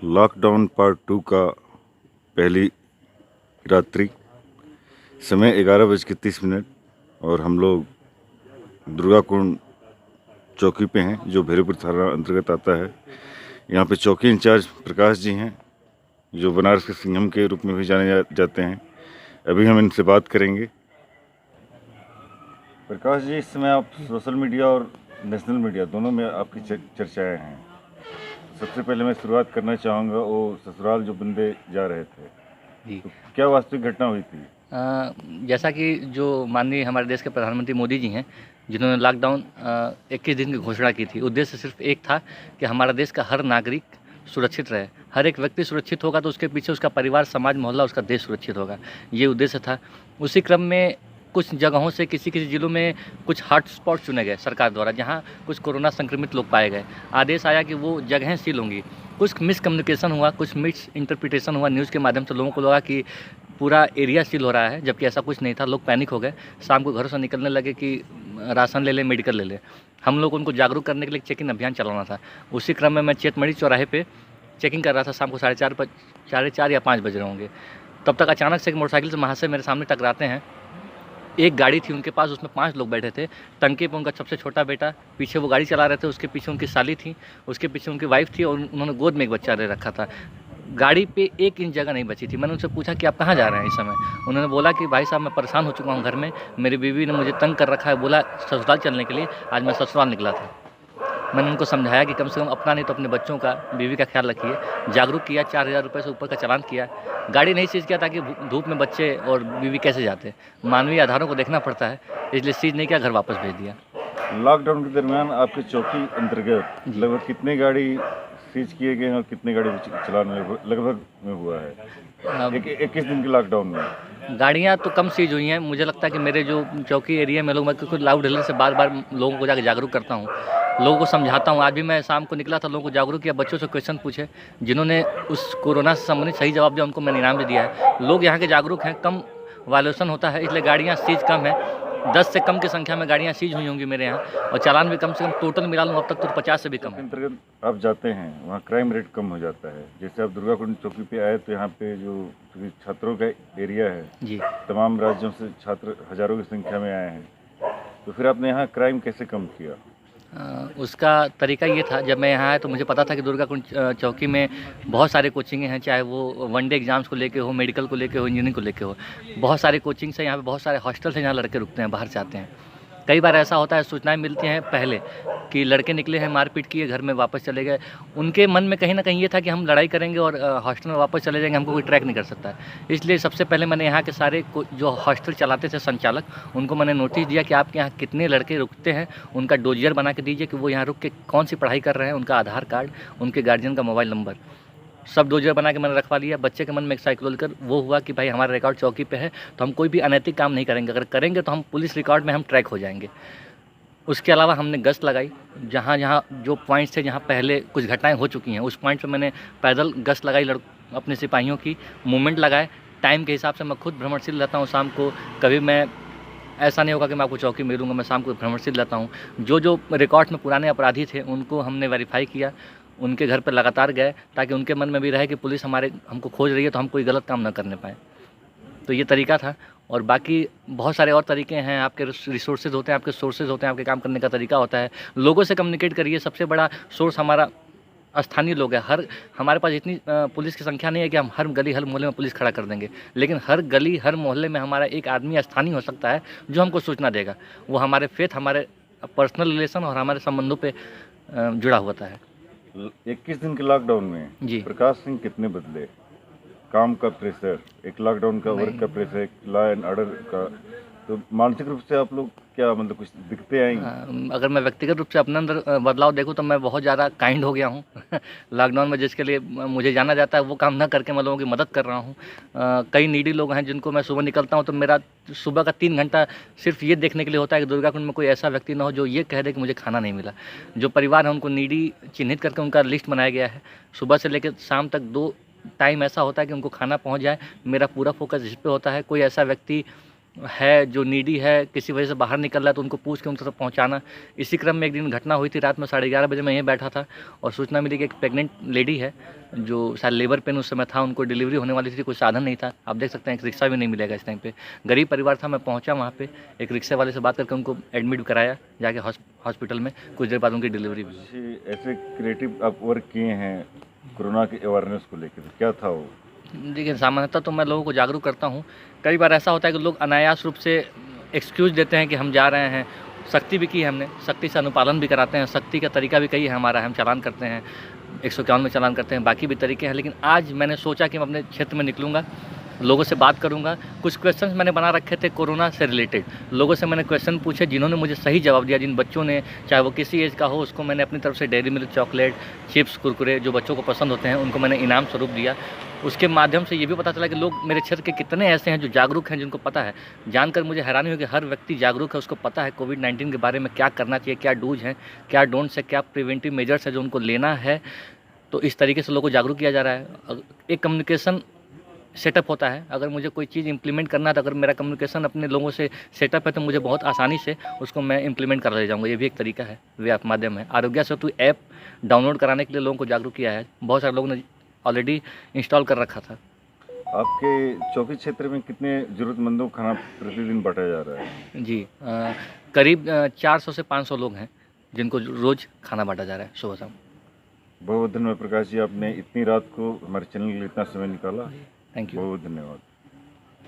Lockdown part 2 का पहली रात्रि, समय 11:30 और हम लोग दुर्गा कुंड चौकी पे हैं जो भैरवपुर थाना अंतर्गत आता है। यहाँ पे चौकी इंचार्ज प्रकाश जी हैं जो बनारस के सिंघम के रूप में भी जाने जाते हैं। अभी हम इनसे बात करेंगे। प्रकाश जी, इस समय आप सोशल मीडिया और नेशनल मीडिया दोनों में आपकी चर्चाएं हैं। सबसे पहले मैं शुरुआत करना चाहूँगा वो ससुराल जो बंदे जा रहे थे, जी। तो क्या वास्तविक घटना हुई थी? जैसा कि जो माननीय हमारे देश के प्रधानमंत्री मोदी जी हैं, जिन्होंने लॉकडाउन 21 दिन की घोषणा की थी, उद्देश्य सिर्फ एक था कि हमारा देश का हर नागरिक सुरक्षित रहे। हर एक व्यक्ति सुरक्षित होगा तो उसके पीछे उसका परिवार, समाज, मोहल्ला, उसका देश सुरक्षित होगा। ये उद्देश्य था। उसी क्रम में कुछ जगहों से किसी ज़िलों में कुछ हॉट स्पॉट चुने गए सरकार द्वारा, जहाँ कुछ कोरोना संक्रमित लोग पाए गए। आदेश आया कि वो जगहें सील होंगी। कुछ मिसकम्युनिकेशन हुआ, कुछ मिस इंटरप्रिटेशन हुआ न्यूज़ के माध्यम से। लोगों को लगा कि पूरा एरिया सील हो रहा है, जबकि ऐसा कुछ नहीं था। लोग पैनिक हो गए, शाम को घरों से निकलने लगे कि राशन ले लें, मेडिकल ले लें। हम लोग उनको जागरूक करने के लिए चेकिंग अभियान चलाना था। उसी क्रम में मैं चेतमढ़ी चौराहे पे चेकिंग कर रहा था। शाम को 4:30 या 5 बज रहे होंगे। तब तक अचानक से एक मोटरसाइकिल से महाशय मेरे सामने टकराते हैं। एक गाड़ी थी उनके पास, उसमें 5 लोग बैठे थे। टंकी पे उनका सबसे छोटा बेटा, पीछे वो गाड़ी चला रहे थे, उसके पीछे उनकी साली थी, उसके पीछे उनकी वाइफ थी और उन्होंने गोद में एक बच्चा ले रखा था। गाड़ी पे 1 इंच जगह नहीं बची थी। मैंने उनसे पूछा कि आप कहाँ जा रहे हैं इस समय? उन्होंने बोला कि भाई साहब, मैं परेशान हो चुका हूँ घर में, मेरी बीवी ने मुझे तंग कर रखा है, बोला ससुराल चलने के लिए। आज मैं ससुराल निकला था। मैंने उनको समझाया कि कम से कम अपना नहीं तो अपने बच्चों का, बीवी का ख्याल रखिए। जागरूक किया, 4,000 रुपये से ऊपर का चालान किया। गाड़ी नहीं सीज किया ताकि धूप में बच्चे और बीवी कैसे जाते, मानवीय आधारों को देखना पड़ता है, इसलिए सीज नहीं किया, घर वापस भेज दिया। लॉकडाउन के दरमियान आपके चौकी अंतर्गत लगभग कितने गाड़ी सीज किए गए हैं और कितने गाड़ी चलान लगभग में हुआ है 21 दिन के लॉकडाउन में? गाड़ियाँ तो कम सीज हुई हैं। मुझे लगता है कि मेरे जो चौकी एरिया में लोग, मैं कुछ लाउड हिलर से बार बार लोगों को जाकर जागरूक करता हूँ, लोगों को समझाता हूँ। आज भी मैं शाम को निकला था, लोगों को जागरूक किया, बच्चों से क्वेश्चन पूछे। जिन्होंने उस कोरोना से संबंधित सही जवाब दिया उनको मैंने इनाम भी दिया है। लोग यहाँ के जागरूक हैं, कम वायलेशन होता है, इसलिए गाड़ियाँ सीज कम है। 10 से कम की संख्या में गाड़ियाँ सीज हुई होंगी मेरे यहाँ, और चालान भी कम से कम टोटल मिला लूँ अब तक तो 50 से भी कम है। अंतर्गत आप जाते हैं, वहाँ क्राइम रेट कम हो जाता है। जैसे आप दुर्गा कुंड चौकी पे आए तो यहाँ पे जो छात्रों का एरिया है जी, तमाम राज्यों से छात्र हजारों की संख्या में आए हैं, तो फिर आपने यहाँ क्राइम कैसे कम किया? उसका तरीका ये था, जब मैं यहाँ आया तो मुझे पता था कि दुर्गा कुंड चौकी में बहुत सारे कोचिंगें हैं, चाहे वो वनडे एग्जाम्स को लेके हो, मेडिकल को लेके हो, इंजीनियरिंग को लेके हो। बहुत सारे कोचिंग्स हैं यहाँ पे, बहुत सारे हॉस्टल्स हैं जहाँ लड़के रुकते हैं, बाहर से आते हैं। कई बार ऐसा होता है, सूचनाएं मिलती हैं पहले कि लड़के निकले हैं, मारपीट किए, घर में वापस चले गए। उनके मन में कहीं ना कहीं ये था कि हम लड़ाई करेंगे और हॉस्टल में वापस चले जाएंगे, हमको कोई ट्रैक नहीं कर सकता है। इसलिए सबसे पहले मैंने यहाँ के सारे जो हॉस्टल चलाते थे संचालक, उनको मैंने नोटिस दिया कि आपके यहाँ कितने लड़के रुकते हैं, उनका डोजियर बना के दीजिए कि वो यहाँ रुक के कौन सी पढ़ाई कर रहे हैं, उनका आधार कार्ड, उनके गार्जियन का मोबाइल नंबर, सब डोजर बना के मैंने रखवा लिया। बच्चे के मन में एक साइकोलॉजिकल वो हुआ कि भाई हमारा रिकॉर्ड चौकी पे है तो हम कोई भी अनैतिक काम नहीं करेंगे, अगर करेंगे तो हम पुलिस रिकॉर्ड में हम ट्रैक हो जाएंगे। उसके अलावा हमने गश्त लगाई, जहाँ जहाँ जो पॉइंट्स थे जहाँ पहले कुछ घटनाएं हो चुकी हैं, उस पॉइंट पे मैंने पैदल गश्त लगाई, अपने सिपाहियों की मूवमेंट लगाए। टाइम के हिसाब से मैं खुद भ्रमणशील रहता हूँ शाम को। कभी मैं ऐसा नहीं होगा कि मैं आपको चौकी मिलूँगा, मैं शाम को भ्रमणशील रहता हूँ। जो जो रिकॉर्ड में पुराने अपराधी थे उनको हमने वेरीफाई किया, उनके घर पर लगातार गए, ताकि उनके मन में भी रहे कि पुलिस हमको खोज रही है तो हम कोई गलत काम ना करने पाएँ। तो ये तरीका था। और बाकी बहुत सारे और तरीके हैं। आपके रिसोर्सेज होते हैं, आपके सोर्सेज होते हैं, आपके काम करने का तरीका होता है। लोगों से कम्युनिकेट करिए। सबसे बड़ा सोर्स हमारा स्थानीय लोग हैं। हमारे पास इतनी पुलिस की संख्या नहीं है कि हम हर गली हर मोहल्ले में पुलिस खड़ा कर देंगे, लेकिन हर गली हर मोहल्ले में हमारा एक आदमी स्थानीय हो सकता है जो हमको सूचना देगा। वो हमारे फेथ, हमारे पर्सनल रिलेशन और हमारे संबंधों पर जुड़ा होता है। 21 दिन के लॉकडाउन में जी, प्रकाश सिंह कितने बदले? काम का प्रेशर, एक लॉकडाउन का वर्क का प्रेशर, एक लॉ एंड ऑर्डर का, तो मानसिक रूप से आप लोग क्या मतलब कुछ दिखते आएंगे? अगर मैं व्यक्तिगत रूप से अपने अंदर बदलाव देखूँ तो मैं बहुत ज़्यादा काइंड हो गया हूँ। लॉकडाउन में जिसके लिए मुझे जाना जाता है वो काम ना करके मैं लोगों की मदद कर रहा हूँ। कई नीडी लोग हैं जिनको मैं सुबह निकलता हूँ तो मेरा सुबह का 3 घंटा सिर्फ ये देखने के लिए होता है कि दुर्गा कुंड में कोई ऐसा व्यक्ति ना हो जो ये कह दे कि मुझे खाना नहीं मिला। जो परिवार है उनको नीडी चिन्हित करके उनका लिस्ट बनाया गया है। सुबह से लेकर शाम तक 2 टाइम ऐसा होता है कि उनको खाना पहुंच जाए। मेरा पूरा फोकस इस पे होता है। कोई ऐसा व्यक्ति है जो नीडी है, किसी वजह से बाहर निकल रहा है तो उनको पूछ के उनके तक पहुँचाना। इसी क्रम में एक दिन घटना हुई थी, रात में 11:30 बजे मैं यहीं बैठा था और सूचना मिली कि एक प्रेग्नेंट लेडी है जो शायद लेबर पेन उस समय था, उनको डिलीवरी होने वाली थी, कोई साधन नहीं था। आप देख सकते हैं एक रिक्शा भी नहीं मिलेगा इस टाइम पे। गरीब परिवार था, मैं पहुंचा वहाँ पे, एक रिक्शे वाले से बात करके उनको एडमिट कराया जाके हॉस्पिटल में। कुछ देर बाद उनकी डिलीवरी भी हुई। ऐसे क्रिएटिव आप वर्क किए हैं कोरोना के अवेयरनेस को लेकर, क्या था वो? देखिए, सामान्यतः तो मैं लोगों को जागरूक करता हूँ। कई बार ऐसा होता है कि लोग अनायास रूप से एक्सक्यूज़ देते हैं कि हम जा रहे हैं। सख्ती भी की है हमने, सख्ती से अनुपालन भी कराते हैं। सख्ती का तरीका भी कई है हमारा, हम चालान करते हैं, 151 में चालान करते हैं, बाकी भी तरीके हैं। लेकिन आज मैंने सोचा कि मैं अपने क्षेत्र में निकलूँगा, लोगों से बात करूँगा। कुछ क्वेश्चंस मैंने बना रखे थे कोरोना से रिलेटेड। लोगों से मैंने क्वेश्चन पूछे, जिन्होंने मुझे सही जवाब दिया। जिन बच्चों ने, चाहे वो किसी एज का हो, उसको मैंने अपनी तरफ से dairy milk, chocolate, chips, Kurkure जो बच्चों को पसंद होते हैं, उनको मैंने इनाम स्वरूप दिया। उसके माध्यम से ये भी पता चला कि लोग मेरे क्षेत्र के कितने ऐसे हैं जो जागरूक हैं, जिनको पता है। जानकर मुझे हैरानी हुई कि हर व्यक्ति जागरूक है, उसको पता है कोविड-19 के बारे में क्या करना चाहिए, क्या डूज़ हैं, क्या डोंट्स है, क्या प्रिवेंटिव मेजर्स है जो उनको लेना है। तो इस तरीके से लोगों को जागरूक किया जा रहा है। एक कम्युनिकेशन सेटअप होता है, अगर मुझे कोई चीज़ इम्प्लीमेंट करना है तो अगर मेरा कम्युनिकेशन अपने लोगों से सेटअप है तो मुझे बहुत आसानी से उसको मैं इम्प्लीमेंट कर ले जाऊँगा। ये भी एक तरीका है, माध्यम है। आरोग्य सेतु ऐप डाउनलोड कराने के लिए लोगों को जागरूक किया है। बहुत सारे लोगों ने ऑलरेडी इंस्टॉल कर रखा था। आपके चौकी क्षेत्र में कितने ज़रूरतमंदों को खाना प्रतिदिन बांटा जा रहा है? जी, करीब 400 से 500 लोग हैं जिनको रोज़ खाना बांटा जा रहा है सुबह शाम। बहुत बहुत धन्यवाद प्रकाश जी, आपने इतनी रात को हमारे चैनल के लिए इतना समय निकाला। Thank you. बहुत धन्यवाद।